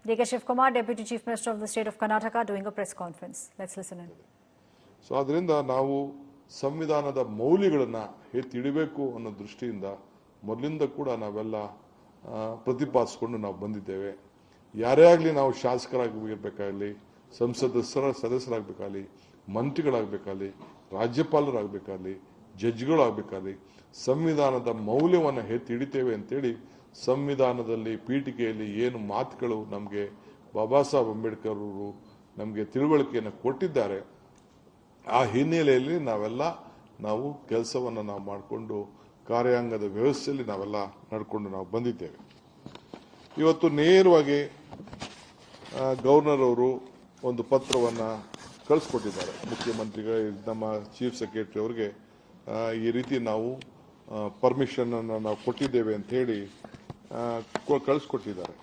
D.K. Shivkumar, Deputy Chief Minister of the State of Karnataka, doing a press conference. Let's listen in. So, ಅದರಿಂದ ನಾವು ಸಂವಿಧಾನದ ಮೌಲ್ಯಗಳನ್ನು ಎತ್ತಿ ಹಿಡಿಬೇಕು ಅನ್ನೋ ದೃಷ್ಟಿಯಿಂದ ಮೊದಲಿಂದ ಕೂಡ ನಾವೆಲ್ಲ ಪ್ರತಿಪಾದಿಸಿಕೊಂಡು ನಾವು ಬಂದಿದ್ದೇವೆ. ಯಾರೇ ಆಗಲಿ ನಾವು ಶಾಸಕರಾಗಬೇಕಾಗಲಿ, ಸಂಸದ ಸದಸ್ಯರಾಗಬೇಕಾಗಲಿ, ಮಂತ್ರಿಗಳಾಗಬೇಕಾಗಲಿ, ರಾಜ್ಯಪಾಲರಾಗಬೇಕಾಗಲಿ, ಜಡ್ಜ್ಗಳಾಗಬೇಕಾಗಲಿ, ಸಂವಿಧಾನದ ಮೌಲ್ಯವನ್ನು ಎತ್ತಿ ಹಿಡಿತೇವೆ ಅಂತೇಳಿ ಸಂವಿಧಾನದಲ್ಲಿ ಪೀಠಿಕೆಯಲ್ಲಿ ಏನು ಮಾತುಗಳು ನಮಗೆ ಬಾಬಾ ಸಾಹೇಬ್ ಅಂಬೇಡ್ಕರ್ ಅವರು ನಮಗೆ ತಿಳುವಳಿಕೆಯನ್ನು ಕೊಟ್ಟಿದ್ದಾರೆ, ಆ ಹಿನ್ನೆಲೆಯಲ್ಲಿ ನಾವು ಕೆಲಸವನ್ನು ನಾವು ಮಾಡಿಕೊಂಡು ಕಾರ್ಯಾಂಗದ ವ್ಯವಸ್ಥೆಯಲ್ಲಿ ನಾವೆಲ್ಲ ನಡ್ಕೊಂಡು ನಾವು ಬಂದಿದ್ದೇವೆ. ಇವತ್ತು ನೇರವಾಗಿ ಗವರ್ನರ್ ಅವರು ಒಂದು ಪತ್ರವನ್ನು ಕಳಿಸ್ಕೊಟ್ಟಿದ್ದಾರೆ ಮುಖ್ಯಮಂತ್ರಿಗಳ ನಮ್ಮ ಚೀಫ್ ಸೆಕ್ರೆಟರಿ ಅವರಿಗೆ. ಈ ರೀತಿ ನಾವು ಪರ್ಮಿಷನ್ ಅನ್ನು ನಾವು ಕೊಟ್ಟಿದ್ದೇವೆ ಅಂತ ಹೇಳಿ ಕಳಿಸ್ಕೊಟ್ಟಿದ್ದಾರೆ.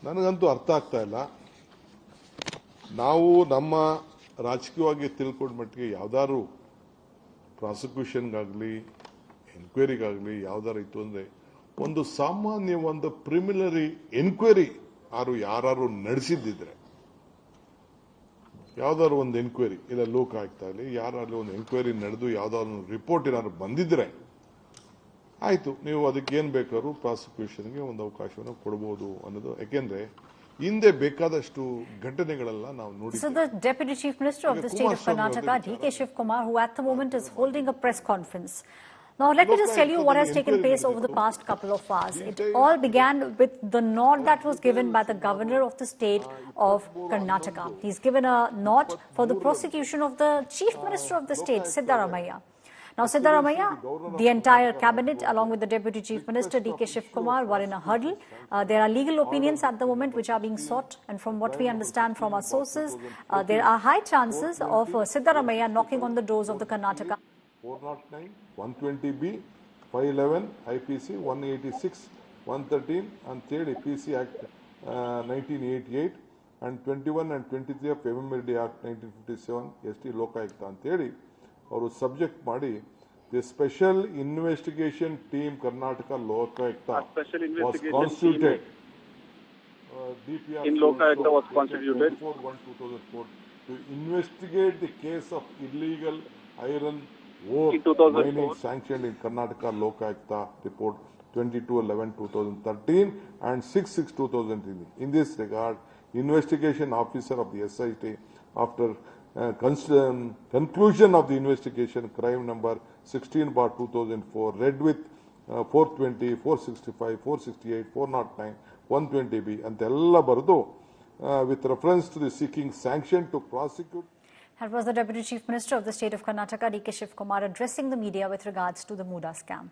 ನನಗಂತೂ ಅರ್ಥ ಆಗ್ತಾ ಇಲ್ಲ. ನಾವು ನಮ್ಮ ರಾಜಕೀಯವಾಗಿ ತಿಳ್ಕೊಂಡ ಮಟ್ಟಿಗೆ ಯಾವ್ದಾದ್ರು ಪ್ರಾಸಿಕ್ಯೂಷನ್ಗಾಗಲಿ ಎನ್ಕ್ವೈರಿಗಾಗಲಿ ಯಾವ್ದಾರು ಇತ್ತು ಅಂದ್ರೆ ಒಂದು ಸಾಮಾನ್ಯ ಒಂದು ಪ್ರಿಮಿನರಿ ಎನ್ಕ್ವೈರಿ ಯಾರು ನಡೆಸಿದ್ದಿದ್ರೆ, ಯಾವ್ದಾದ್ರು ಒಂದು ಎನ್ಕ್ವೈರಿ ಇಲ್ಲ ಲೋಕಾಯುಕ್ತ ಆಗಲಿ ಯಾರಾದ್ರೂ ಒಂದು ಎನ್ಕ್ವೈರಿ ನಡೆದು ಯಾವ್ದಾದ್ರು ರಿಪೋರ್ಟ್ ಏನಾದ್ರು ಬಂದಿದ್ರೆ ಆಯ್ತು, ನೀವು ಅದಕ್ಕೆ ಏನ್ ಬೇಕಾದ್ರೂ ಪ್ರಾಸಿಕ್ಯೂಷನ್ಗೆ ಒಂದು ಅವಕಾಶವನ್ನು ಕೊಡಬಹುದು ಅನ್ನೋದು. ಯಾಕೆಂದ್ರೆ ಹಿಂದೆ ಬೇಕಾದಷ್ಟು ಘಟನೆಗಳೆಲ್ಲ ನಾವು ನೋಡಿದ್ದೇವೆ. So the Deputy Chief Minister of the State of Karnataka, D.K. Shivkumar, who at the moment is holding a press conference. Now let me just tell you what has taken place over the past couple of hours. It all began with the nod that was given by the Governor of the State of Karnataka. He's given a nod for the prosecution of the Chief Minister of the State, Siddaramaiah. Now, Siddaramaiah, the entire cabinet, along with the Deputy Chief Minister, D.K. Shivkumar, were in a huddle. There are legal opinions at the moment which are being sought. And from what we understand from our sources, there are high chances of Siddaramaiah knocking on the doors of the Karnataka. 409, 120B, 511, IPC, 186, 113, and 3rd PC Act 1988, and 21 and 23 of MMLD Act 1957, ST Lokayukta ಅಂತ ಹೇಳಿ ಅವರು subject ಮಾಡಿ the special investigation team Karnataka Lokayukta was constituted. DPR in Lokayukta was constituted 2004 to investigate the case of illegal iron ore mining sanctioned in Karnataka Lokayukta report 22/11/2013 and 6/6/2013. In this regard, investigation officer of the SIT, after conclusion of the investigation, crime number 16/2004, read with 420, 465, 468, 409, 120B ಅಂತೆಲ್ಲ ಬರೆದು with reference to the seeking sanction to prosecute. That was the Deputy Chief Minister of the State of Karnataka, D.K. Shivkumar, addressing the media with regards to the Muda scam.